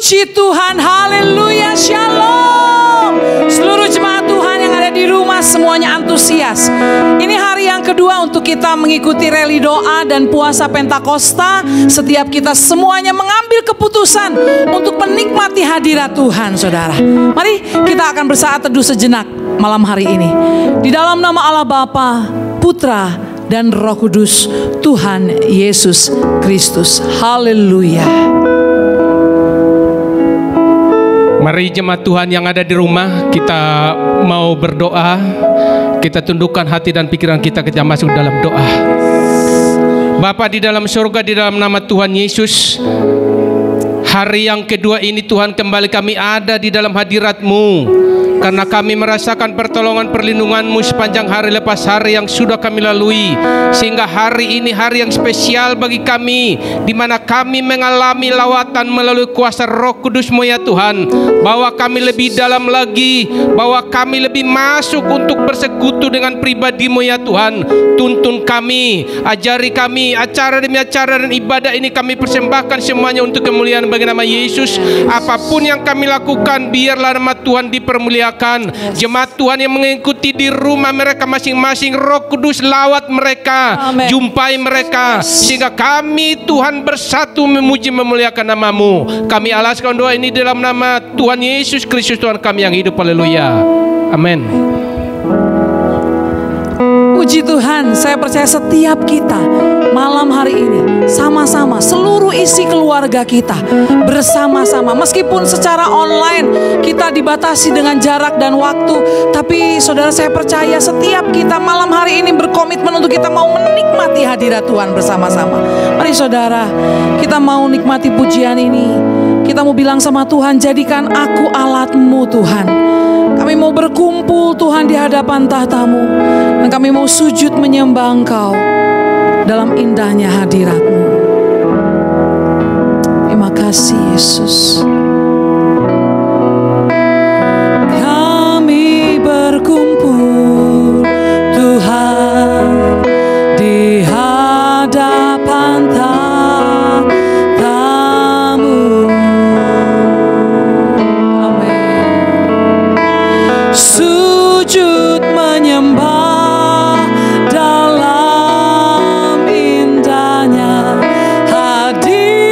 Puji Tuhan, haleluya, shalom. Seluruh jemaat Tuhan yang ada di rumah semuanya antusias. Ini hari yang kedua untuk kita mengikuti rally doa dan puasa Pentakosta. Setiap kita semuanya mengambil keputusan untuk menikmati hadirat Tuhan, saudara. Mari kita akan bersaat teduh sejenak malam hari ini. Di dalam nama Allah Bapa, Putra, dan Roh Kudus, Tuhan Yesus Kristus. Haleluya. Mari jemaat Tuhan yang ada di rumah, kita mau berdoa. Kita tundukkan hati dan pikiran kita masuk dalam doa. Bapa di dalam surga, di dalam nama Tuhan Yesus, hari yang kedua ini Tuhan kembali kami ada di dalam hadirat-Mu, karena kami merasakan pertolongan perlindungan-Mu sepanjang hari lepas hari yang sudah kami lalui. Sehingga hari ini hari yang spesial bagi kami, di mana kami mengalami lawatan melalui kuasa Roh Kudus-Mu ya Tuhan. Bahwa kami lebih dalam lagi, bahwa kami lebih masuk untuk bersekutu dengan pribadi-Mu ya Tuhan. Tuntun kami, ajari kami, acara demi acara dan ibadah ini kami persembahkan semuanya untuk kemuliaan bagi nama Yesus. Apapun yang kami lakukan, biarlah nama Tuhan dipermuliakan. Jemaat Tuhan yang mengikuti di rumah mereka masing-masing, Roh Kudus lawat mereka, Amen. jumpai mereka, sehingga kami Tuhan bersatu memuji memuliakan nama-Mu. Kami alaskan doa ini dalam nama Tuhan Yesus Kristus, Tuhan kami yang hidup. Haleluya. Amin. Puji Tuhan, saya percaya setiap kita malam hari ini sama-sama, seluruh isi keluarga kita bersama-sama, meskipun secara online kita dibatasi dengan jarak dan waktu, tapi saudara saya percaya setiap kita malam hari ini berkomitmen untuk kita mau menikmati hadirat Tuhan bersama-sama. Mari saudara, kita mau nikmati pujian ini. Kita mau bilang sama Tuhan, jadikan aku alat-Mu Tuhan. Kami mau berkumpul Tuhan di hadapan tahta-Mu, dan kami mau sujud menyembah Engkau dalam indahnya hadirat-Mu. Terima kasih Yesus. Kami berkumpul Tuhan di hadapan tahta-Mu. Sujud menyembah dalam indahnya hadirat-Mu.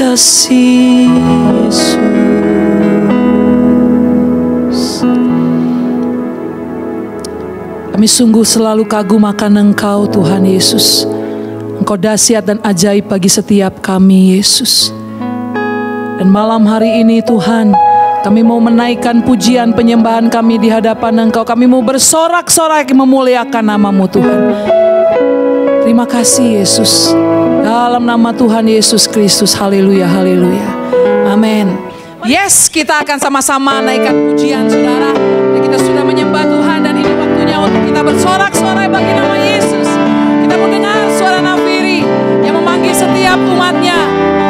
kasih Yesus. Kami sungguh selalu kagum akan Engkau Tuhan Yesus. Engkau dahsyat dan ajaib bagi setiap kami Yesus. Dan malam hari ini Tuhan, kami mau menaikkan pujian penyembahan kami di hadapan Engkau. Kami mau bersorak-sorai memuliakan nama-Mu Tuhan. Terima kasih Yesus. Dalam nama Tuhan Yesus Kristus. Haleluya, haleluya. Amin. Yes, kita akan sama-sama naikkan pujian saudara. Dan kita sudah menyembah Tuhan dan ini waktunya untuk kita bersorak-sorai bagi nama Yesus. Kita mau dengar suara nafiri yang memanggil setiap umatnya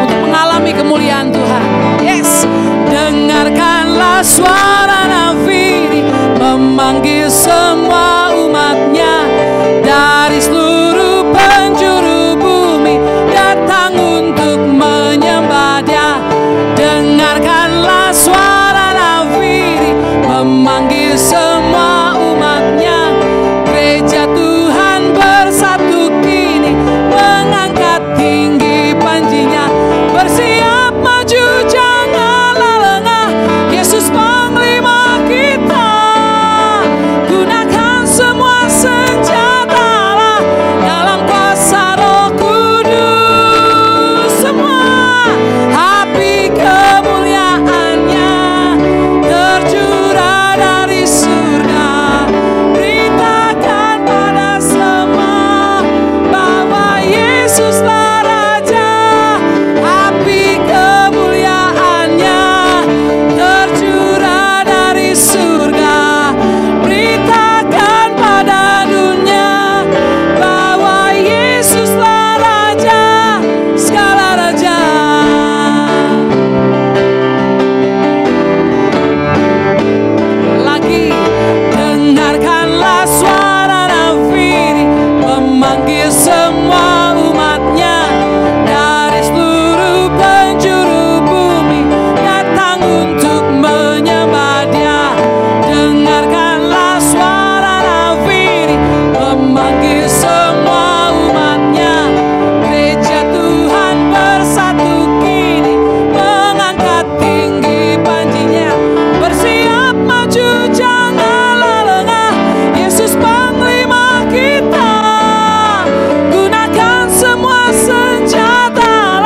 untuk mengalami kemuliaan Tuhan. Yes, dengarkanlah suara nafiri memanggil semua umatnya dari seluruh penjuru bumi datang untuk menyembah Dia. Dengarkanlah suara nafiri memanggil semua umatnya. Gereja Tuhan bersatu kini mengangkat tinggi panjinya. Bersiap maju janganlah lengah, Yesus panglima kita. Gunakan semua senjata dalam kuasa Roh Kudus. Semua api kemuliaannya tercurah dari surga. Beritakan pada semua bahwa Yesuslah Raja. Api kemuliaannya tercurah dari surga. Beritakan pada dunia bahwa Yesuslah Raja, segala raja. Lagi, dengarkanlah suara nafiri memanggil semua umatnya dari seluruh penjuru bumi datang untuk menyembah Dia. Dengarkanlah suara nafiri memanggil semua umatnya. Gereja Tuhan bersatu kini mengangkat tinggi panjinya. Bersiap maju janganlah lengah, Yesus panglima kita. Gunakan semua senjata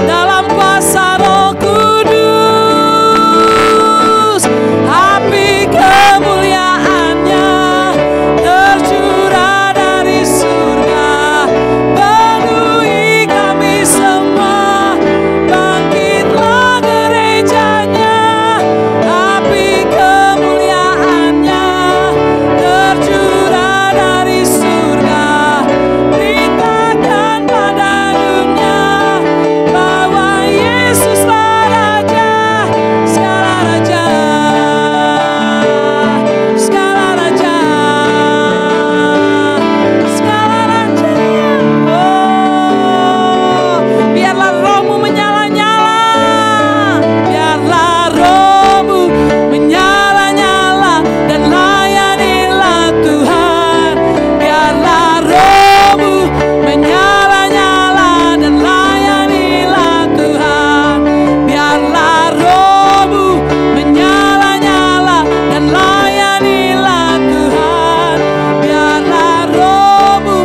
dalam kuasa Roh Kudus. Api kemuliaannya tercurah dari surga. Penuhi kami semua, bangkitlah gerejanya. Api kemuliaannya tercurah dari surga. Beritakan pada dunia bahwa Yesuslah Raja, segala raja, segala raja, segala raja. Oh, biarlah Roh-Mu menyala-nyala, biarlah Roh-Mu menyala-nyala dan layanilah Tuhan. Biarlah Roh-Mu menyala-nyala dan layanilah Tuhan. Biarlah Roh-Mu menyala-nyala dan layanilah Tuhan. Biarlah Roh-Mu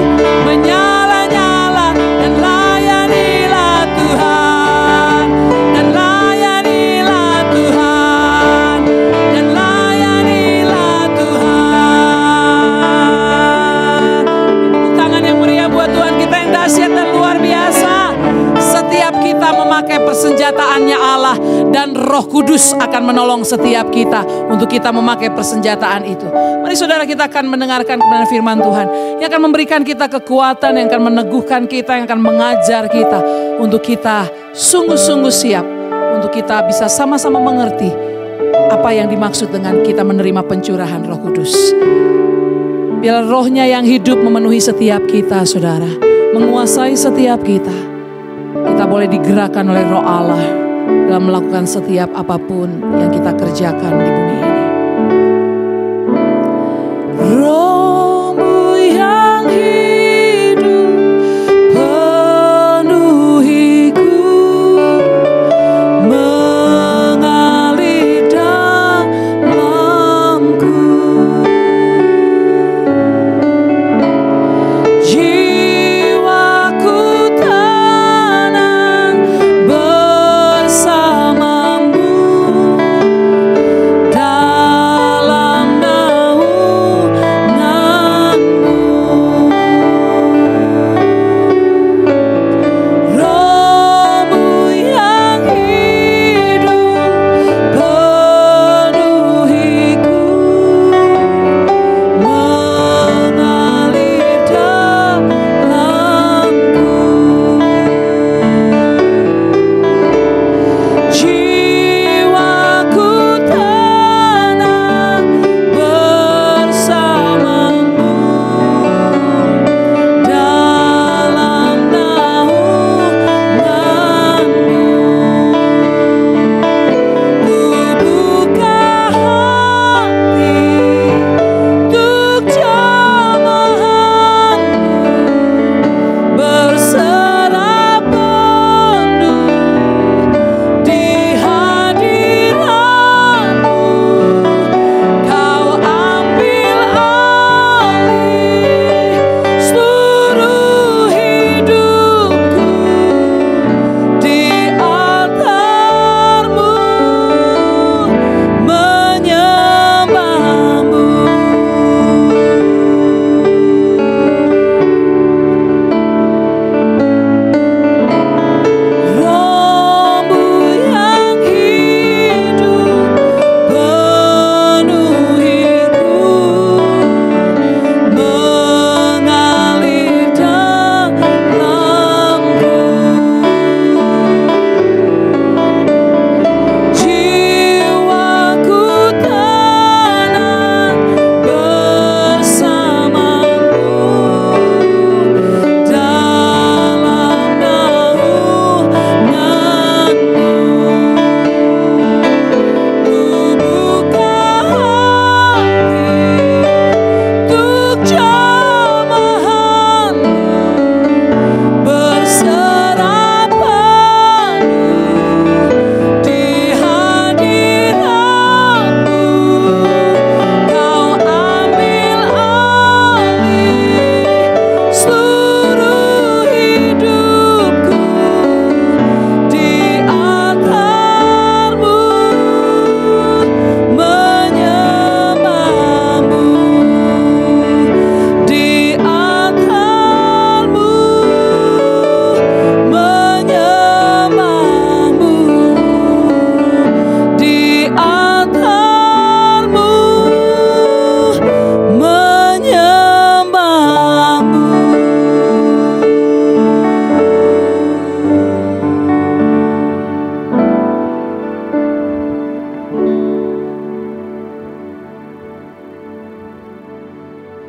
menyala-nyala dan layanilah Tuhan. Dan layanilah Tuhan. Dan layanilah Tuhan. Tepuk tangan yang meriah buat Tuhan kita yang dahsyat dan luar biasa. Setiap kita memakai persenjataannya Allah dan Roh Kudus akan menolong setiap kita untuk kita memakai persenjataan itu. Mari saudara, kita akan mendengarkan kebenaran firman Tuhan yang akan memberikan kita kekuatan, yang akan meneguhkan kita, yang akan mengajar kita untuk kita sungguh-sungguh siap, untuk kita bisa sama-sama mengerti apa yang dimaksud dengan kita menerima pencurahan Roh Kudus. Biar Roh-Nya yang hidup memenuhi setiap kita saudara, menguasai setiap kita. Kita boleh digerakkan oleh Roh Allah dalam melakukan setiap apapun yang kita kerjakan di bumi ini. Roh-Mu yang hidup penuhiku.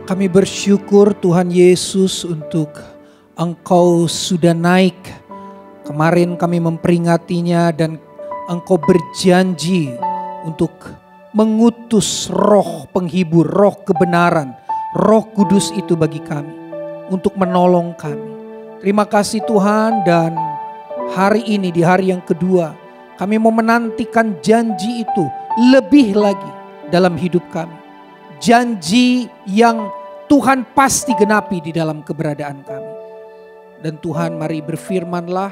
Kami bersyukur Tuhan Yesus untuk Engkau sudah naik. Kemarin kami memperingatinya dan Engkau berjanji untuk mengutus roh penghibur, roh kebenaran, roh kudus itu bagi kami. Untuk menolong kami. Terima kasih Tuhan, dan hari ini di hari yang kedua kami mau menantikan janji itu lebih lagi dalam hidup kami. Janji yang Tuhan pasti genapi di dalam keberadaan kami. Dan Tuhan, mari berfirmanlah,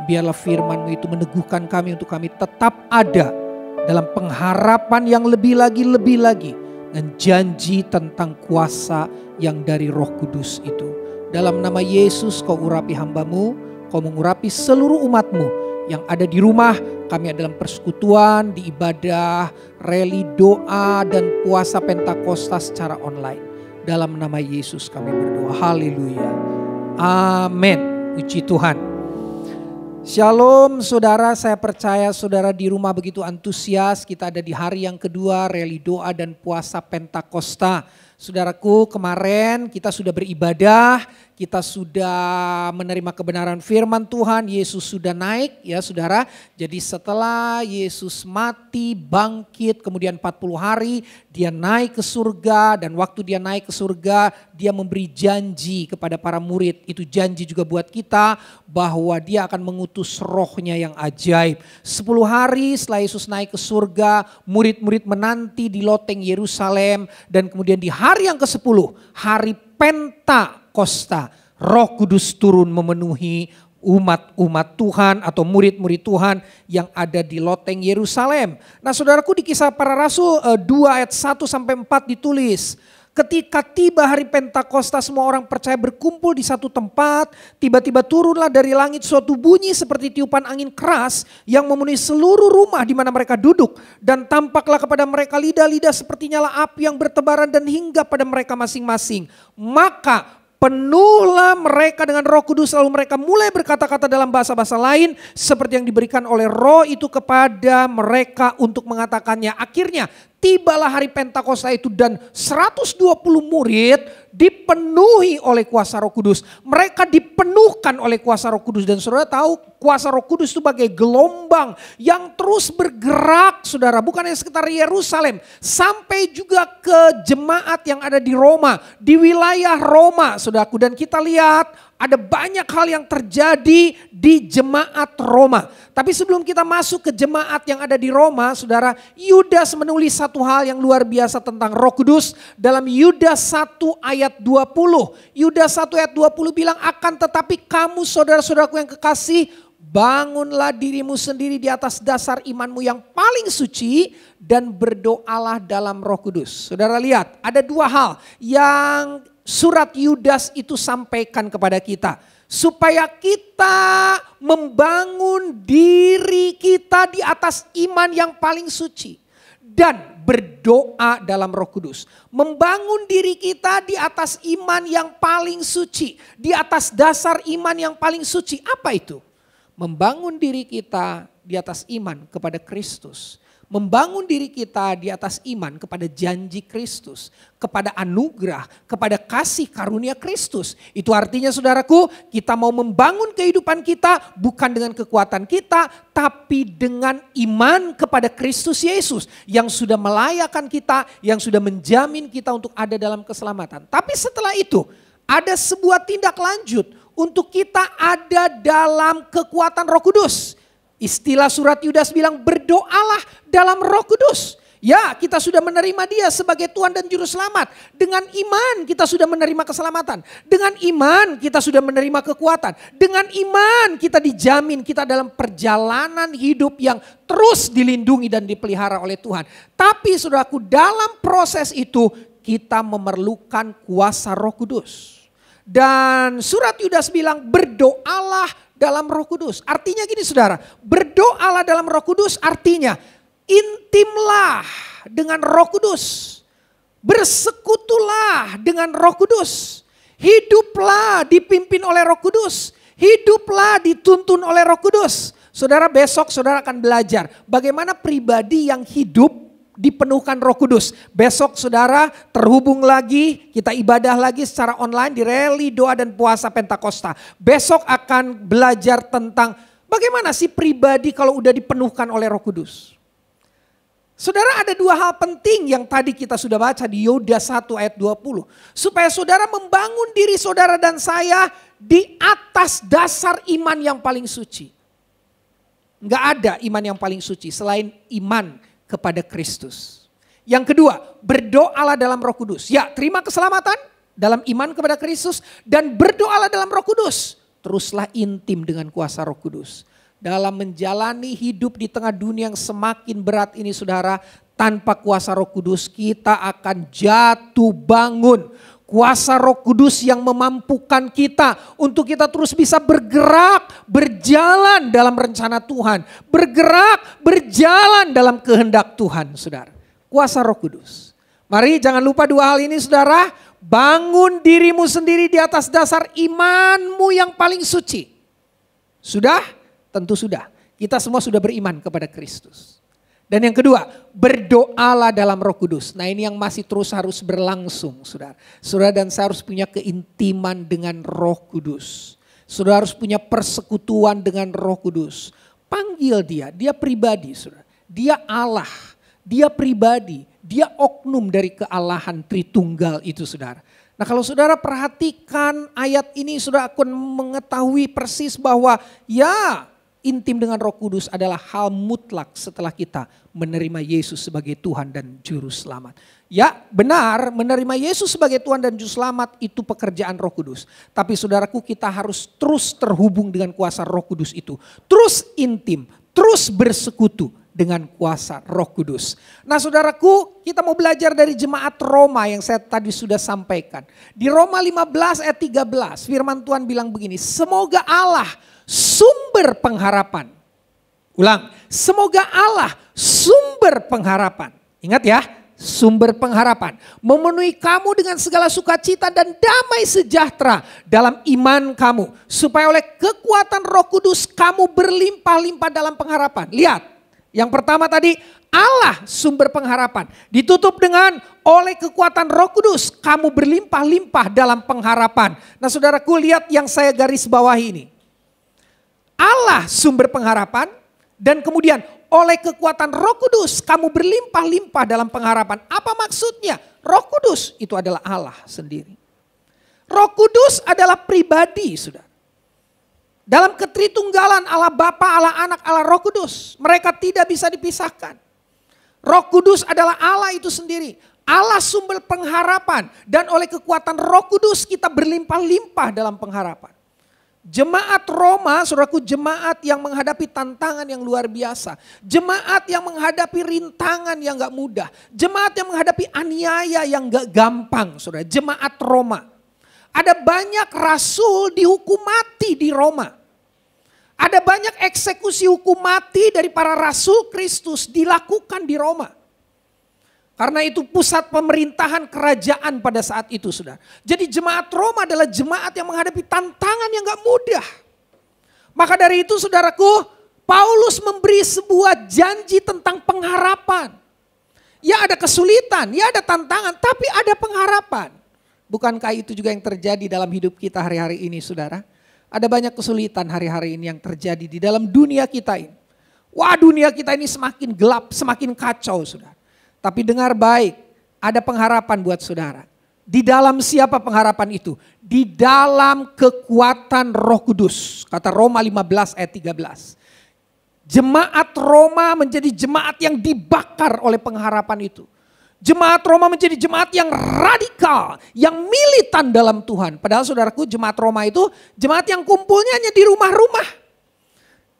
biarlah firman-Mu itu meneguhkan kami untuk kami tetap ada dalam pengharapan yang lebih lagi, dan janji tentang kuasa yang dari Roh Kudus itu. Dalam nama Yesus Kau urapi hamba-Mu, Kau mengurapi seluruh umat-Mu yang ada di rumah. Kami ada dalam persekutuan, di ibadah, reli, doa, dan puasa Pentakosta secara online. Dalam nama Yesus kami berdoa. Haleluya. Amin. Puji Tuhan. Shalom saudara, saya percaya saudara di rumah begitu antusias. Kita ada di hari yang kedua reli doa dan puasa Pentakosta. Saudaraku, kemarin kita sudah beribadah, kita sudah menerima kebenaran firman Tuhan, Yesus sudah naik ya saudara. Jadi setelah Yesus mati, bangkit, kemudian 40 hari dia naik ke surga, dan waktu dia naik ke surga dia memberi janji kepada para murid. Itu janji juga buat kita bahwa dia akan mengutus rohnya yang ajaib. 10 hari setelah Yesus naik ke surga, murid-murid menanti di loteng Yerusalem, dan kemudian di hari yang ke-10, hari Pentakosta, Roh Kudus turun memenuhi umat-umat Tuhan atau murid-murid Tuhan yang ada di loteng Yerusalem. Nah saudaraku, di Kisah Para Rasul 2 ayat 1-4 ditulis, ketika tiba hari Pentakosta, semua orang percaya berkumpul di satu tempat. Tiba-tiba turunlah dari langit suatu bunyi seperti tiupan angin keras yang memenuhi seluruh rumah di mana mereka duduk. Dan tampaklah kepada mereka lidah-lidah seperti nyala api yang bertebaran dan hinggap pada mereka masing-masing. Maka penuhlah mereka dengan Roh Kudus, lalu mereka mulai berkata-kata dalam bahasa-bahasa lain seperti yang diberikan oleh Roh itu kepada mereka untuk mengatakannya. Akhirnya tibalah hari Pentakosta itu, dan 120 murid dipenuhi oleh kuasa Roh Kudus. Mereka dipenuhkan oleh kuasa Roh Kudus, dan saudara tahu kuasa Roh Kudus itu bagai gelombang yang terus bergerak saudara. Bukan hanya sekitar Yerusalem, sampai juga ke jemaat yang ada di Roma, di wilayah Roma saudaraku. Dan kita lihat ada banyak hal yang terjadi di jemaat Roma. Tapi sebelum kita masuk ke jemaat yang ada di Roma, saudara, Yudas menulis satu hal yang luar biasa tentang Roh Kudus dalam Yudas 1 ayat 20. Yudas 1 ayat 20 bilang, akan tetapi kamu saudara-saudaraku yang kekasih, bangunlah dirimu sendiri di atas dasar imanmu yang paling suci dan berdoalah dalam Roh Kudus. Saudara lihat, ada dua hal yang surat Yudas itu sampaikan kepada kita. Supaya kita membangun diri kita di atas iman yang paling suci. Dan berdoa dalam Roh Kudus. Membangun diri kita di atas iman yang paling suci. Di atas dasar iman yang paling suci. Apa itu? Membangun diri kita di atas iman kepada Kristus. Membangun diri kita di atas iman kepada janji Kristus, kepada anugerah, kepada kasih karunia Kristus. Itu artinya saudaraku, kita mau membangun kehidupan kita bukan dengan kekuatan kita, tapi dengan iman kepada Kristus Yesus yang sudah melayakkan kita, yang sudah menjamin kita untuk ada dalam keselamatan. Tapi setelah itu ada sebuah tindak lanjut untuk kita ada dalam kekuatan Roh Kudus. Istilah surat Yudas bilang berdoalah dalam Roh Kudus. Ya, kita sudah menerima dia sebagai Tuhan dan Juru Selamat. Dengan iman kita sudah menerima keselamatan. Dengan iman kita sudah menerima kekuatan. Dengan iman kita dijamin kita dalam perjalanan hidup yang terus dilindungi dan dipelihara oleh Tuhan. Tapi saudaraku, dalam proses itu kita memerlukan kuasa Roh Kudus. Dan surat Yudas bilang berdoalah dalam Roh Kudus. Artinya gini saudara, berdoalah dalam Roh Kudus artinya intimlah dengan Roh Kudus. Bersekutulah dengan Roh Kudus. Hiduplah dipimpin oleh Roh Kudus. Hiduplah dituntun oleh Roh Kudus. Saudara, besok saudara akan belajar bagaimana pribadi yang hidup dipenuhkan Roh Kudus. Besok saudara terhubung lagi, kita ibadah lagi secara online di rally doa dan puasa Pentakosta. Besok akan belajar tentang bagaimana sih pribadi kalau udah dipenuhkan oleh Roh Kudus. Saudara, ada dua hal penting yang tadi kita sudah baca di Yuda 1 ayat 20. Supaya saudara membangun diri saudara dan saya di atas dasar iman yang paling suci. Enggak ada iman yang paling suci selain iman kepada Kristus. Yang kedua, berdoalah dalam Roh Kudus. Ya, terima keselamatan dalam iman kepada Kristus dan berdoalah dalam Roh Kudus. Teruslah intim dengan kuasa Roh Kudus. Dalam menjalani hidup di tengah dunia yang semakin berat ini saudara, tanpa kuasa Roh Kudus kita akan jatuh bangun. Kuasa Roh Kudus yang memampukan kita untuk kita terus bisa bergerak, berjalan dalam rencana Tuhan. Bergerak, berjalan dalam kehendak Tuhan, saudara. Kuasa Roh Kudus. Mari jangan lupa dua hal ini, saudara. Bangun dirimu sendiri di atas dasar imanmu yang paling suci. Sudah? Tentu sudah. Kita semua sudah beriman kepada Kristus. Dan yang kedua, berdoalah dalam Roh Kudus. Nah, ini yang masih terus harus berlangsung, saudara. Saudara dan saya harus punya keintiman dengan Roh Kudus. Saudara harus punya persekutuan dengan Roh Kudus. Panggil dia pribadi, saudara. Dia Allah, dia pribadi, dia oknum dari kealahan Tritunggal itu, saudara. Nah, kalau saudara perhatikan ayat ini, saudara akan mengetahui persis bahwa ya, intim dengan Roh Kudus adalah hal mutlak setelah kita menerima Yesus sebagai Tuhan dan Juru Selamat. Ya benar, menerima Yesus sebagai Tuhan dan Juru Selamat itu pekerjaan Roh Kudus. Tapi saudaraku, kita harus terus terhubung dengan kuasa Roh Kudus itu. Terus intim, terus bersekutu dengan kuasa Roh Kudus. Nah saudaraku, kita mau belajar dari jemaat Roma yang saya tadi sudah sampaikan. Di Roma 15 ayat 13 firman Tuhan bilang begini, semoga Allah sumber pengharapan. Ulang, semoga Allah sumber pengharapan. Ingat ya, sumber pengharapan. Memenuhi kamu dengan segala sukacita dan damai sejahtera dalam iman kamu. Supaya oleh kekuatan Roh Kudus kamu berlimpah-limpah dalam pengharapan. Lihat, yang pertama tadi Allah sumber pengharapan. Ditutup dengan oleh kekuatan Roh Kudus kamu berlimpah-limpah dalam pengharapan. Nah saudaraku, lihat yang saya garis bawahi ini. Allah sumber pengharapan dan kemudian oleh kekuatan Roh Kudus kamu berlimpah-limpah dalam pengharapan. Apa maksudnya? Roh Kudus itu adalah Allah sendiri. Roh Kudus adalah pribadi, saudara. Dalam ketritunggalan Allah Bapa, Allah Anak, Allah Roh Kudus. Mereka tidak bisa dipisahkan. Roh Kudus adalah Allah itu sendiri. Allah sumber pengharapan dan oleh kekuatan Roh Kudus kita berlimpah-limpah dalam pengharapan. Jemaat Roma, saudaraku, jemaat yang menghadapi tantangan yang luar biasa. Jemaat yang menghadapi rintangan yang gak mudah. Jemaat yang menghadapi aniaya yang gak gampang, saudara. Jemaat Roma. Ada banyak rasul dihukum mati di Roma. Ada banyak eksekusi hukum mati dari para rasul Kristus dilakukan di Roma. Karena itu pusat pemerintahan kerajaan pada saat itu, saudara. Jadi jemaat Roma adalah jemaat yang menghadapi tantangan yang gak mudah. Maka dari itu saudaraku, Paulus memberi sebuah janji tentang pengharapan. Ya ada kesulitan, ya ada tantangan, tapi ada pengharapan. Bukankah itu juga yang terjadi dalam hidup kita hari-hari ini, saudara? Ada banyak kesulitan hari-hari ini yang terjadi di dalam dunia kita ini. Wah, dunia kita ini semakin gelap, semakin kacau, saudara. Tapi dengar baik, ada pengharapan buat saudara. Di dalam siapa pengharapan itu? Di dalam kekuatan Roh Kudus. Kata Roma 15 ayat 13. Jemaat Roma menjadi jemaat yang dibakar oleh pengharapan itu. Jemaat Roma menjadi jemaat yang radikal, yang militan dalam Tuhan. Padahal saudaraku, jemaat Roma itu jemaat yang kumpulnya hanya di rumah-rumah.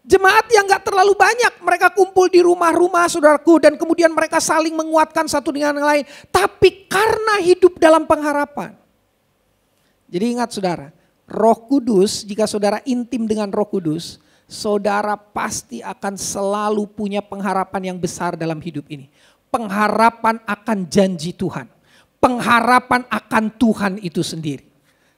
Jemaat yang gak terlalu banyak, mereka kumpul di rumah-rumah saudaraku dan kemudian mereka saling menguatkan satu dengan yang lain. Tapi karena hidup dalam pengharapan. Jadi ingat saudara, Roh Kudus, jika saudara intim dengan Roh Kudus, saudara pasti akan selalu punya pengharapan yang besar dalam hidup ini. Pengharapan akan janji Tuhan. Pengharapan akan Tuhan itu sendiri.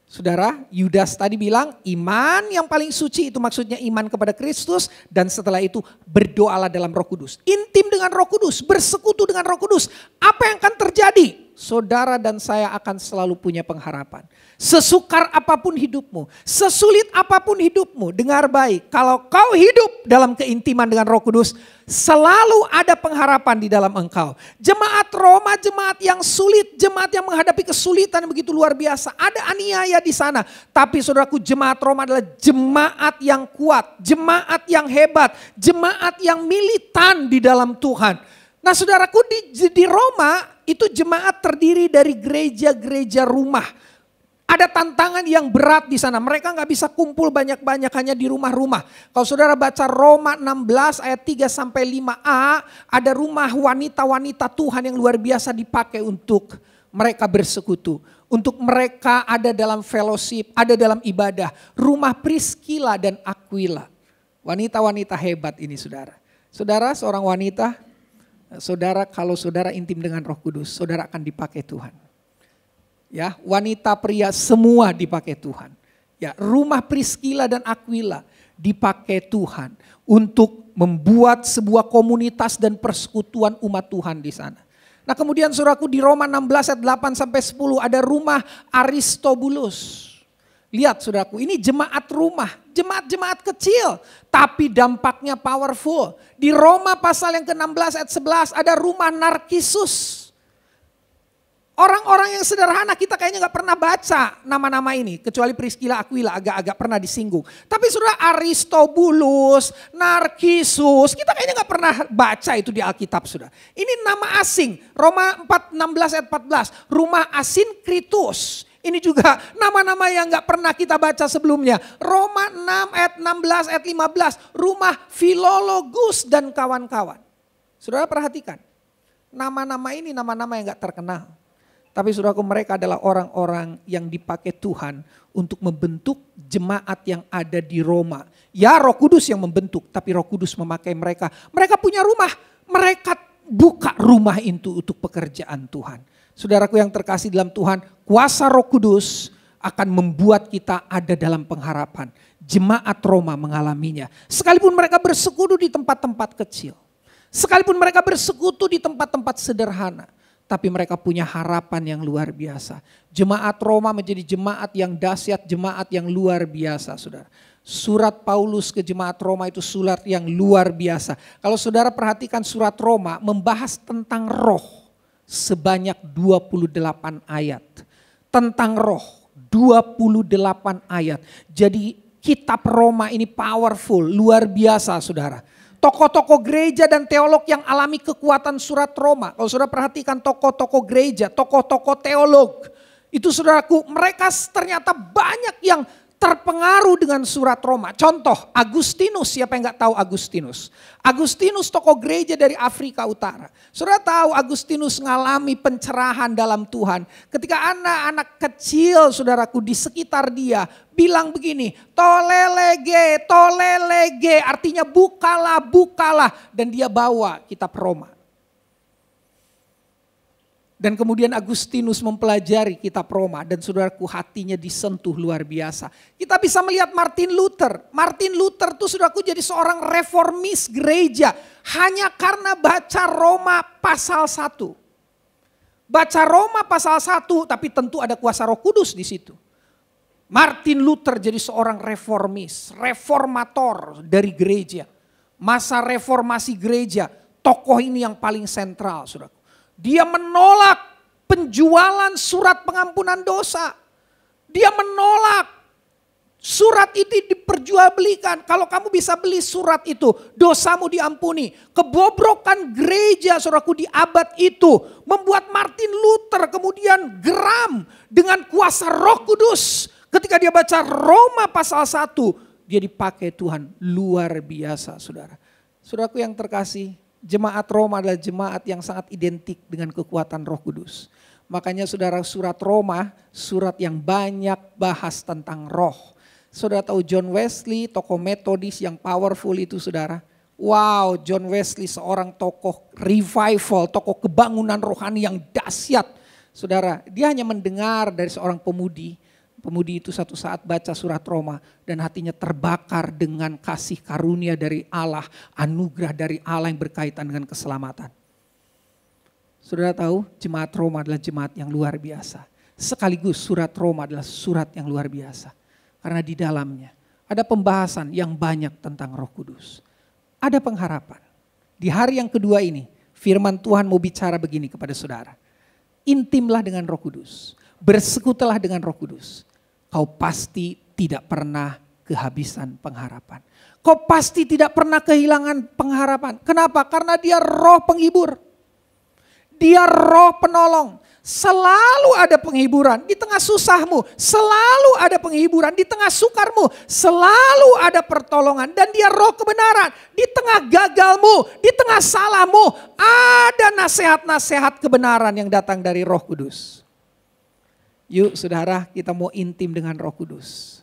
Saudara, Yudas tadi bilang iman yang paling suci itu maksudnya iman kepada Kristus. Dan setelah itu berdoalah dalam Roh Kudus. Intim dengan Roh Kudus, bersekutu dengan Roh Kudus. Apa yang akan terjadi? Saudara dan saya akan selalu punya pengharapan. Sesukar apapun hidupmu, sesulit apapun hidupmu, dengar baik. Kalau kau hidup dalam keintiman dengan Roh Kudus, selalu ada pengharapan di dalam engkau. Jemaat Roma, jemaat yang sulit, jemaat yang menghadapi kesulitan yang begitu luar biasa. Ada aniaya di sana. Tapi saudaraku, jemaat Roma adalah jemaat yang kuat, jemaat yang hebat, jemaat yang militan di dalam Tuhan. Nah saudaraku, di Roma itu jemaat terdiri dari gereja-gereja rumah. Ada tantangan yang berat di sana. Mereka nggak bisa kumpul banyak-banyak hanya di rumah-rumah. Kalau saudara baca Roma 16 ayat 3 sampai 5a, ada rumah wanita-wanita Tuhan yang luar biasa dipakai untuk mereka bersekutu. Untuk mereka ada dalam fellowship, ada dalam ibadah. Rumah Priscilla dan Aquila. Wanita-wanita hebat ini saudara. Saudara seorang wanita, saudara kalau saudara intim dengan Roh Kudus, saudara akan dipakai Tuhan. Ya, wanita pria semua dipakai Tuhan. Ya, rumah Priscilla dan Aquila dipakai Tuhan untuk membuat sebuah komunitas dan persekutuan umat Tuhan di sana. Nah, kemudian saudaraku di Roma 16 ayat 8 sampai 10 ada rumah Aristobulus. Lihat saudaraku, ini jemaat rumah, jemaat-jemaat kecil tapi dampaknya powerful. Di Roma pasal yang ke-16 ayat 11 ada rumah Narkisus. Orang-orang yang sederhana kita kayaknya gak pernah baca nama-nama ini. Kecuali Priscilla Aquila agak-agak pernah disinggung. Tapi saudara Aristobulus, Narkisus, kita kayaknya gak pernah baca itu di Alkitab saudara. Ini nama asing. Roma 16 ayat 14. Rumah Asinkritus. Ini juga nama-nama yang gak pernah kita baca sebelumnya. Roma 6 ayat 16 ayat 15. Rumah Filologus dan kawan-kawan. Saudara perhatikan. Nama-nama ini nama-nama yang gak terkenal. Tapi saudaraku, mereka adalah orang-orang yang dipakai Tuhan untuk membentuk jemaat yang ada di Roma. Ya, Roh Kudus yang membentuk, tapi Roh Kudus memakai mereka. Mereka punya rumah, mereka buka rumah itu untuk pekerjaan Tuhan. Saudaraku yang terkasih dalam Tuhan, kuasa Roh Kudus akan membuat kita ada dalam pengharapan. Jemaat Roma mengalaminya. Sekalipun mereka bersekutu di tempat-tempat kecil. Sekalipun mereka bersekutu di tempat-tempat sederhana. Tapi mereka punya harapan yang luar biasa. Jemaat Roma menjadi jemaat yang dahsyat, jemaat yang luar biasa saudara. Surat Paulus ke jemaat Roma itu surat yang luar biasa. Kalau saudara perhatikan surat Roma membahas tentang roh sebanyak 28 ayat. Tentang roh 28 ayat. Jadi kitab Roma ini powerful, luar biasa saudara. Tokoh-tokoh gereja dan teolog yang alami kekuatan surat Roma. Kalau saudara perhatikan tokoh-tokoh gereja, tokoh-tokoh teolog. Itu saudaraku, mereka ternyata banyak yang terpengaruh dengan surat Roma. Contoh, Agustinus, siapa yang gak tahu Agustinus? Agustinus tokoh gereja dari Afrika Utara. Saudara tahu Agustinus mengalami pencerahan dalam Tuhan. Ketika anak-anak kecil saudaraku di sekitar dia bilang begini, tolelege, artinya bukalah, bukalah. Dan dia bawa kitab Roma. Dan kemudian Agustinus mempelajari kitab Roma dan saudaraku hatinya disentuh luar biasa. Kita bisa melihat Martin Luther. Martin Luther tuh saudaraku jadi seorang reformis gereja hanya karena baca Roma pasal 1. Baca Roma pasal 1 tapi tentu ada kuasa Roh Kudus di situ. Martin Luther jadi seorang reformis, reformator dari gereja. Masa reformasi gereja, tokoh ini yang paling sentral saudaraku. Dia menolak penjualan surat pengampunan dosa. Dia menolak surat itu diperjualbelikan. Kalau kamu bisa beli surat itu, dosamu diampuni. Kebobrokan gereja saudaraku di abad itu membuat Martin Luther kemudian geram dengan kuasa Roh Kudus. Ketika dia baca Roma pasal 1, dia dipakai Tuhan luar biasa saudara. Saudaraku yang terkasih, jemaat Roma adalah jemaat yang sangat identik dengan kekuatan Roh Kudus. Makanya saudara surat Roma, surat yang banyak bahas tentang roh. Saudara tahu John Wesley, tokoh metodis yang powerful itu saudara. Wow, John Wesley seorang tokoh revival, tokoh kebangunan rohani yang dahsyat. Saudara, dia hanya mendengar dari seorang pemudi. Pemudi itu satu saat baca surat Roma dan hatinya terbakar dengan kasih karunia dari Allah, anugerah dari Allah yang berkaitan dengan keselamatan. Saudara tahu, jemaat Roma adalah jemaat yang luar biasa. Sekaligus surat Roma adalah surat yang luar biasa. Karena di dalamnya ada pembahasan yang banyak tentang Roh Kudus. Ada pengharapan. Di hari yang kedua ini, firman Tuhan mau bicara begini kepada saudara. Intimlah dengan Roh Kudus. Bersekutulah dengan Roh Kudus. Kau pasti tidak pernah kehabisan pengharapan. Kau pasti tidak pernah kehilangan pengharapan. Kenapa? Karena dia roh penghibur. Dia roh penolong. Selalu ada penghiburan. Di tengah susahmu selalu ada penghiburan. Di tengah sukarmu selalu ada pertolongan. Dan dia roh kebenaran. Di tengah gagalmu, di tengah salahmu ada nasihat-nasihat kebenaran yang datang dari Roh Kudus. Yuk saudara, kita mau intim dengan Roh Kudus.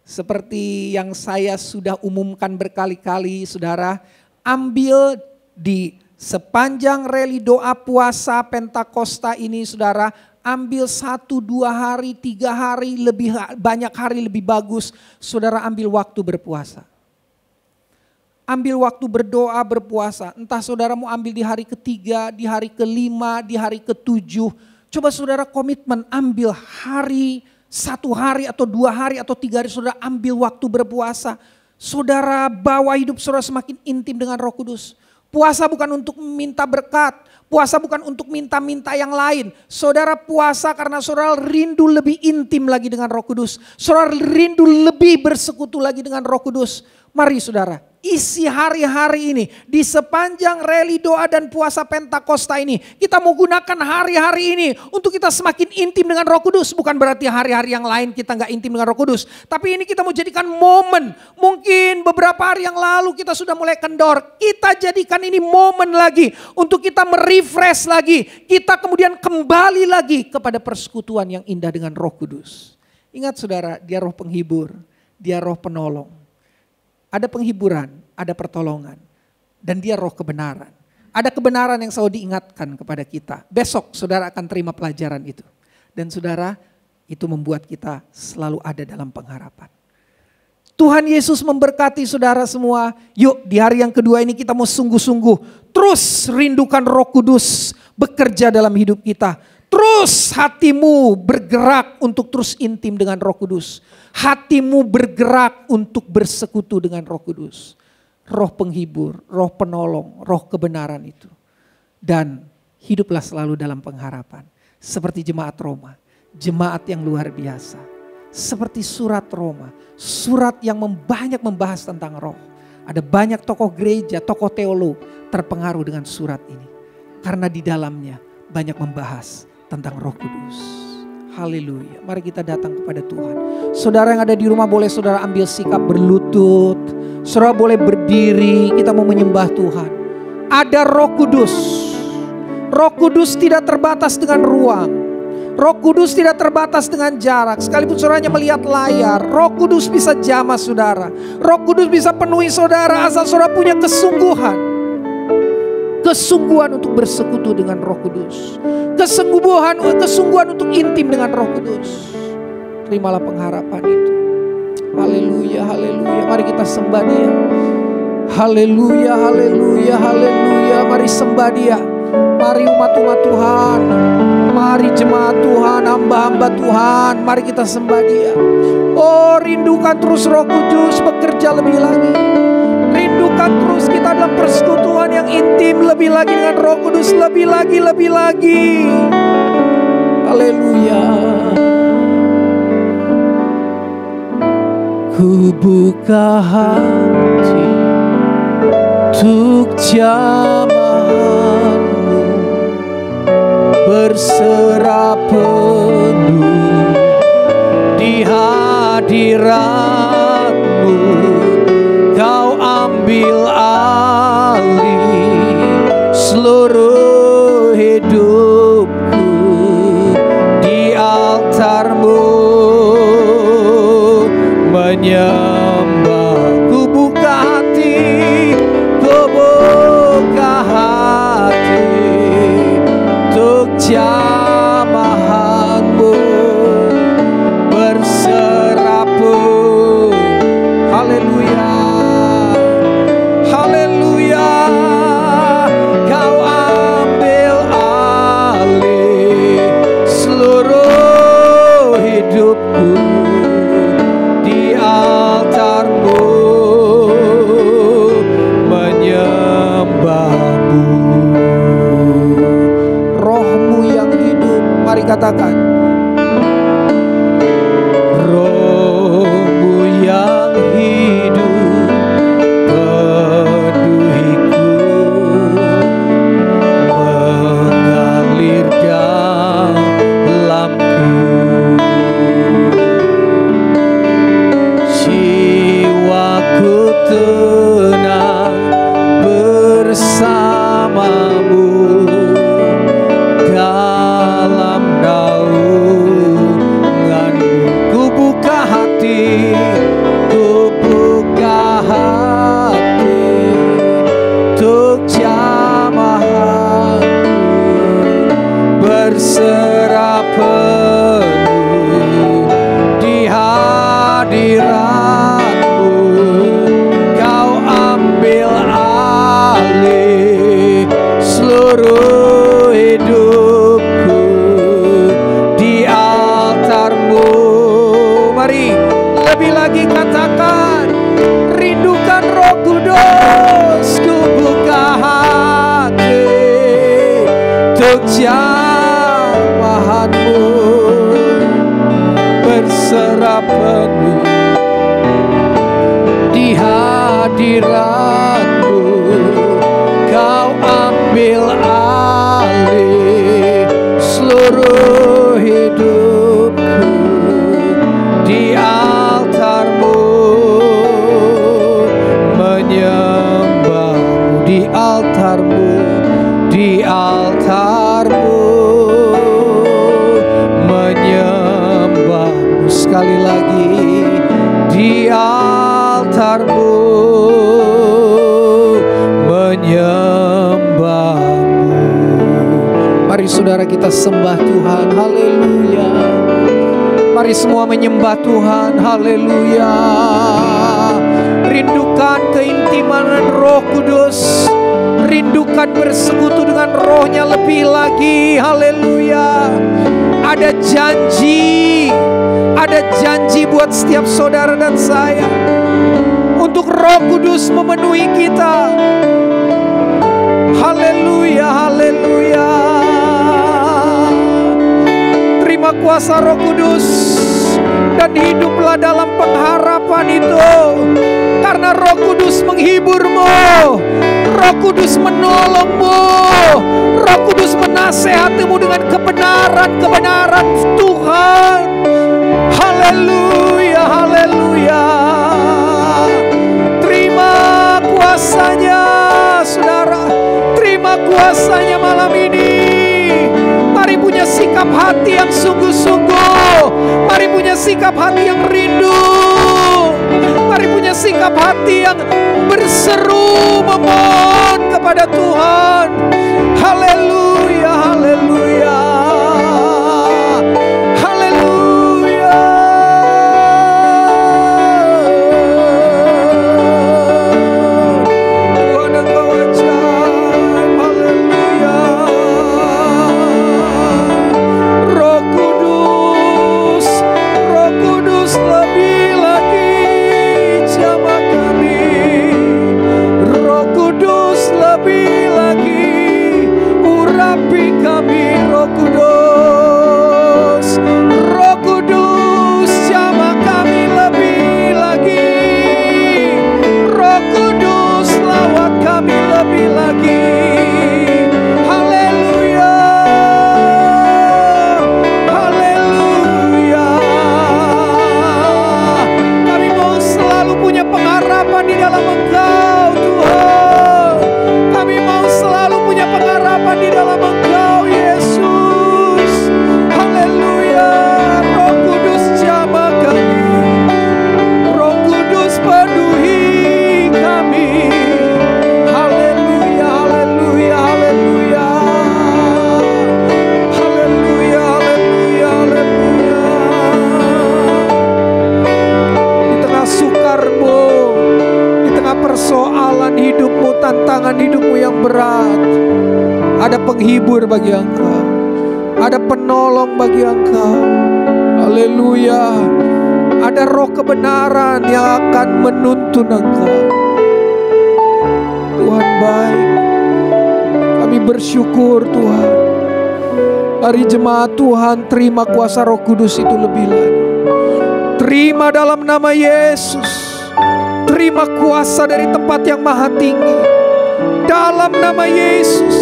Seperti yang saya sudah umumkan berkali-kali, saudara, ambil di sepanjang rally doa puasa Pentakosta ini, saudara, ambil 1, 2 hari, 3 hari, lebih banyak hari lebih bagus, saudara ambil waktu berpuasa. Ambil waktu berdoa berpuasa, entah saudara mau ambil di hari ketiga, di hari kelima, di hari ketujuh. Coba saudara komitmen ambil hari, 1 hari atau 2 hari atau 3 hari saudara ambil waktu berpuasa. Saudara bawa hidup saudara semakin intim dengan Roh Kudus. Puasa bukan untuk minta berkat, puasa bukan untuk minta-minta yang lain. Saudara puasa karena saudara rindu lebih intim lagi dengan Roh Kudus. Saudara rindu lebih bersekutu lagi dengan Roh Kudus. Mari saudara, isi hari-hari ini di sepanjang rally doa dan puasa Pentakosta ini. Kita mau gunakan hari-hari ini untuk kita semakin intim dengan Roh Kudus. Bukan berarti hari-hari yang lain kita gak intim dengan Roh Kudus. Tapi ini kita mau jadikan momen. Mungkin beberapa hari yang lalu kita sudah mulai kendor. Kita jadikan ini momen lagi untuk kita merefresh lagi. Kita kemudian kembali lagi kepada persekutuan yang indah dengan Roh Kudus. Ingat saudara, dia roh penghibur, dia roh penolong. Ada penghiburan, ada pertolongan, dan dia roh kebenaran. Ada kebenaran yang selalu diingatkan kepada kita. Besok saudara akan terima pelajaran itu. Dan saudara, itu membuat kita selalu ada dalam pengharapan. Tuhan Yesus memberkati saudara semua. Yuk di hari yang kedua ini kita mau sungguh-sungguh terus rindukan Roh Kudus bekerja dalam hidup kita. Terus hatimu bergerak untuk terus intim dengan Roh Kudus. Hatimu bergerak untuk bersekutu dengan Roh Kudus. Roh penghibur, roh penolong, roh kebenaran itu. Dan hiduplah selalu dalam pengharapan. Seperti jemaat Roma, jemaat yang luar biasa. Seperti surat Roma, surat yang banyak membahas tentang roh. Ada banyak tokoh gereja, tokoh teolog terpengaruh dengan surat ini. Karena di dalamnya banyak membahas tentang Roh Kudus. Haleluya. Mari kita datang kepada Tuhan. Saudara yang ada di rumah boleh saudara ambil sikap berlutut. Saudara boleh berdiri. Kita mau menyembah Tuhan. Ada Roh Kudus. Roh Kudus tidak terbatas dengan ruang. Roh Kudus tidak terbatas dengan jarak. Sekalipun saudaranya melihat layar, Roh Kudus bisa jamah saudara. Roh Kudus bisa penuhi saudara asal saudara punya kesungguhan. Kesungguhan untuk bersekutu dengan Roh Kudus. Kesungguhan untuk intim dengan Roh Kudus. Terimalah pengharapan itu. Haleluya, haleluya. Mari kita sembah Dia. Haleluya, haleluya, haleluya. Mari sembah Dia. Mari umat-umat Tuhan. Mari jemaat Tuhan, hamba-hamba Tuhan. Mari kita sembah Dia. Oh, rindukan terus Roh Kudus bekerja lebih lagi. Rindukan terus kita dalam persekutuan yang intim lebih lagi dengan Roh Kudus, lebih lagi, lebih lagi. Haleluya. Ku buka hati untuk jamahanmu, berserah penuh di hadiratmu. Kau ambil alih seluruh hidupku di altarmu, menyembah. Ku buka hati untuk jamahanmu, Mari katakan. Roh-Mu yang hidup penuhiku, mengalir dalamku. Jiwaku tenang bersamamu dalam naunganmu. Ku buka hati, ku buka hati untuk jamaah-Mu, berserah penuh di hadirat-Mu. Kau ambil alih seluruh hidupku di altar-Mu. Mari lebih lagi katakan, rindukan Roh Kudus. Ku buka hati untuk jamaah-Mu, berserah penuh di hadirat-Mu. Kau ambil alih seluruh hidupku di altar-Mu, menyembah-Mu di altar-Mu, di altar-Mu, menyembah-Mu. Sekali lagi, di altar-Mu, menyembah-Mu. Mari saudara kita sembah Tuhan, haleluya. Mari semua menyembah Tuhan, haleluya. Rindukan keintiman Roh Kudus, rindukan bersekutu dengan Roh-Nya lebih lagi, haleluya. Ada janji buat setiap saudara dan saya untuk Roh Kudus memenuhi kita. Haleluya, haleluya. Terima kuasa Roh Kudus dan hiduplah dalam pengharapan itu, karena Roh Kudus menghiburmu, Roh Kudus menolongmu, Roh Kudus menasehatimu dengan kebenaran Tuhan. Haleluya, haleluya. Terima kuasanya saudara, terima kuasanya malam ini. Mari punya sikap hati yang sungguh-sungguh, mari punya sikap hati yang rindu, mari punya sikap hati yang berseru memohon kepada Tuhan. Haleluya, haleluya, haleluya. Tuhan Engkau ajaib, haleluya. Roh Kudus, Roh Kudus lebih lagi jamah kami. Roh Kudus lebih lagi urapi kami. Roh Kudus, Roh Kudus jamah kami lebih lagi. Roh Kudus lawat kami lebih lagi. Haleluya, haleluya. Kami mau selalu punya pengharapan di dalam Engkau Tuhan. Kami mau selalu punya pengharapan di dalam Engkau Yesus. Haleluya. Roh Kudus jamah kami, Roh Kudus penuhi kami. Haleluya, haleluya, haleluya. Haleluya, haleluya, haleluya. Di tengah sukarmu, di tengah persoalan hidupmu, tantangan hidupmu yang berat, ada penghibur bagi engkau, ada penolong bagi engkau. Haleluya. Ada roh kebenaran yang akan menuntun engkau. Tuhan baik. Kami bersyukur Tuhan. Mari jemaat Tuhan, terima kuasa Roh Kudus itu lebih lagi. Terima dalam nama Yesus. Terima kuasa dari tempat yang maha tinggi. Dalam nama Yesus.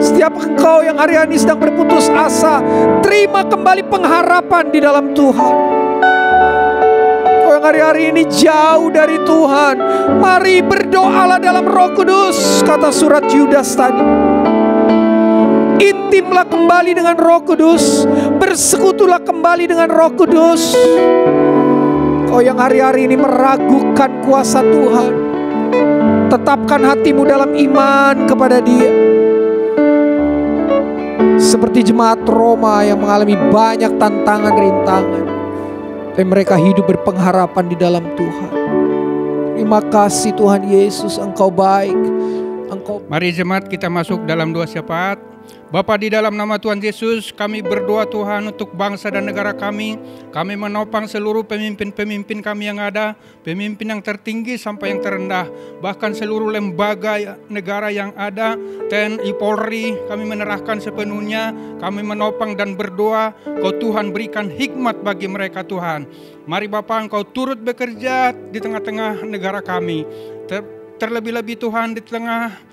Setiap engkau yang hari ini sedang berputus asa, terima kembali pengharapan di dalam Tuhan. Engkau yang hari-hari ini jauh dari Tuhan, mari berdoalah dalam Roh Kudus, kata surat Yudas tadi. Intimlah kembali dengan Roh Kudus, bersekutulah kembali dengan Roh Kudus. Kau yang hari-hari ini meragukan kuasa Tuhan, tetapkan hatimu dalam iman kepada Dia. Seperti jemaat Roma yang mengalami banyak tantangan rintangan, tapi mereka hidup berpengharapan di dalam Tuhan. Terima kasih Tuhan Yesus, Engkau baik. Mari jemaat kita masuk dalam doa syafaat. Bapa, di dalam nama Tuhan Yesus, kami berdoa Tuhan untuk bangsa dan negara kami. Kami menopang seluruh pemimpin-pemimpin kami yang ada, pemimpin yang tertinggi sampai yang terendah, bahkan seluruh lembaga negara yang ada, TNI, Polri, kami menyerahkan sepenuhnya. Kami menopang dan berdoa, Kau Tuhan berikan hikmat bagi mereka Tuhan. Mari Bapa, Engkau turut bekerja di tengah-tengah negara kami. Terlebih-lebih Tuhan, di tengah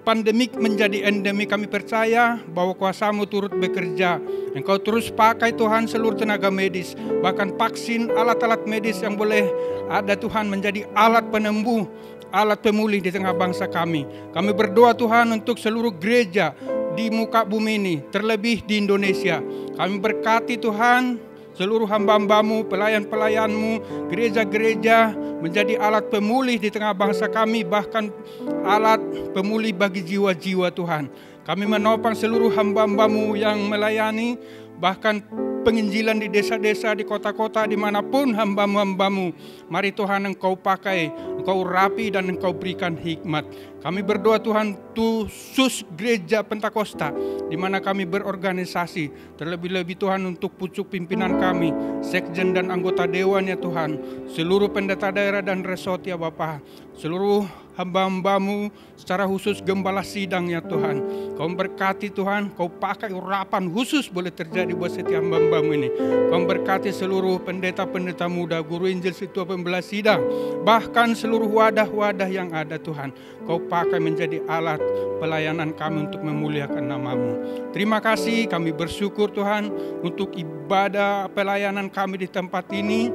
pandemik menjadi endemik, kami percaya bahwa kuasa-Mu turut bekerja. Engkau terus pakai Tuhan seluruh tenaga medis, bahkan vaksin, alat-alat medis yang boleh ada Tuhan menjadi alat penyembuh, alat pemulih di tengah bangsa kami. Kami berdoa Tuhan untuk seluruh gereja di muka bumi ini, terlebih di Indonesia. Kami berkati Tuhan seluruh hamba-Hambamu, pelayan-pelayan-Mu, gereja-gereja menjadi alat pemulih di tengah bangsa kami, bahkan alat pemulih bagi jiwa-jiwa Tuhan. Kami menopang seluruh hamba-Hambamu yang melayani, bahkan penginjilan di desa-desa, di kota-kota, dimanapun hamba-Hambamu. Mari Tuhan Engkau pakai, Engkau rapi dan Engkau berikan hikmat. Kami berdoa Tuhan khusus gereja Pentakosta di mana kami berorganisasi, terlebih-lebih Tuhan untuk pucuk pimpinan kami, sekjen dan anggota dewan ya Tuhan, seluruh pendeta daerah dan resort ya Bapa, seluruh hamba-Hambamu, secara khusus gembala sidang ya Tuhan. Kau berkati Tuhan, Kau pakai urapan khusus boleh terjadi buat setiap hamba-Hambamu ini. Kau berkati seluruh pendeta-pendeta muda, guru Injil, ketua pembelah sidang, bahkan seluruh wadah-wadah yang ada Tuhan. Kau pakai menjadi alat pelayanan kami untuk memuliakan nama-Mu. Terima kasih, kami bersyukur Tuhan untuk ibadah pelayanan kami di tempat ini.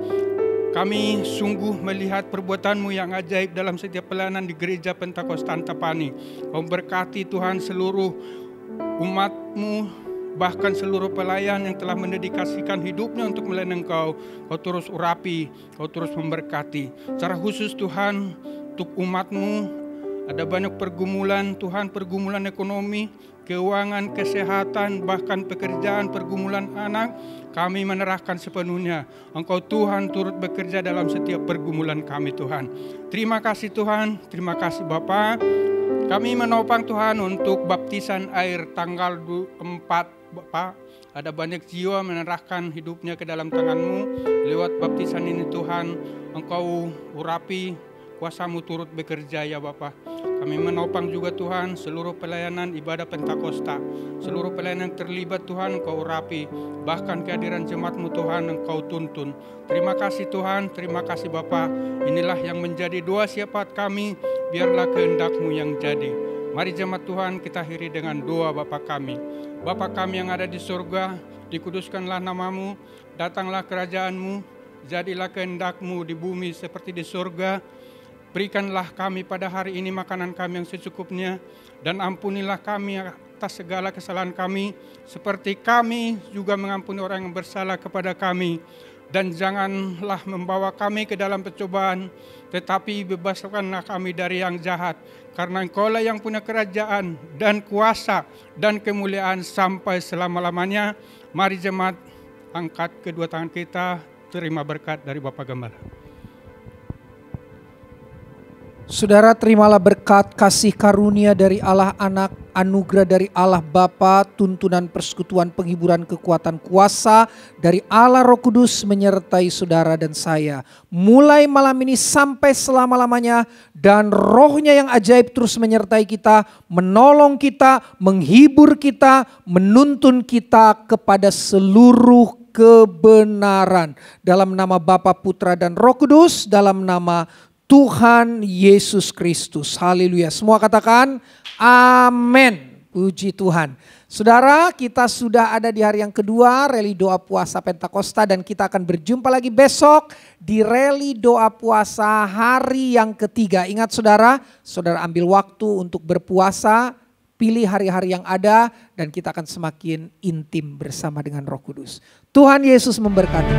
Kami sungguh melihat perbuatan-Mu yang ajaib dalam setiap pelayanan di gereja Pentakosta Antapani. Kau berkati Tuhan seluruh umat-Mu, bahkan seluruh pelayan yang telah mendedikasikan hidupnya untuk melayani Engkau. Kau terus urapi, Kau terus memberkati. Secara khusus Tuhan, untuk umat-Mu ada banyak pergumulan Tuhan, pergumulan ekonomi, keuangan, kesehatan, bahkan pekerjaan, pergumulan anak. Kami menyerahkan sepenuhnya. Engkau Tuhan turut bekerja dalam setiap pergumulan kami Tuhan. Terima kasih Tuhan, terima kasih Bapa. Kami menopang Tuhan untuk baptisan air tanggal 4 Bapa. Ada banyak jiwa menyerahkan hidupnya ke dalam tangan-Mu. Lewat baptisan ini Tuhan, Engkau urapi, kuasa-Mu turut bekerja ya Bapa. Kami menopang juga Tuhan seluruh pelayanan ibadah Pentakosta. Seluruh pelayanan yang terlibat Tuhan Engkau urapi. Bahkan kehadiran jemaat-Mu Tuhan Engkau tuntun. Terima kasih Tuhan, terima kasih Bapa. Inilah yang menjadi doa syafaat kami. Biarlah kehendak-Mu yang jadi. Mari jemaat Tuhan kita akhiri dengan doa Bapa kami. Bapa kami yang ada di surga, dikuduskanlah nama-Mu. Datanglah kerajaan-Mu. Jadilah kehendak-Mu di bumi seperti di surga. Berikanlah kami pada hari ini makanan kami yang secukupnya, dan ampunilah kami atas segala kesalahan kami, seperti kami juga mengampuni orang yang bersalah kepada kami. Dan janganlah membawa kami ke dalam pencobaan, tetapi bebaskanlah kami dari yang jahat. Karena Engkaulah yang punya kerajaan dan kuasa dan kemuliaan sampai selama-lamanya. Mari jemaat angkat kedua tangan kita, terima berkat dari Bapak Gembala. Saudara, terimalah berkat kasih karunia dari Allah Anak, anugerah dari Allah Bapa, tuntunan persekutuan penghiburan kekuatan kuasa dari Allah Roh Kudus menyertai saudara dan saya. Mulai malam ini sampai selama-lamanya, dan rohnya yang ajaib terus menyertai kita, menolong kita, menghibur kita, menuntun kita kepada seluruh kebenaran. Dalam nama Bapa, Putra dan Roh Kudus, dalam nama Tuhan Yesus Kristus. Haleluya. Semua katakan amin. Puji Tuhan. Saudara, kita sudah ada di hari yang kedua rally doa puasa Pentakosta, dan kita akan berjumpa lagi besok di rally doa puasa hari yang ketiga. Ingat saudara, saudara ambil waktu untuk berpuasa, pilih hari-hari yang ada, dan kita akan semakin intim bersama dengan Roh Kudus. Tuhan Yesus memberkati.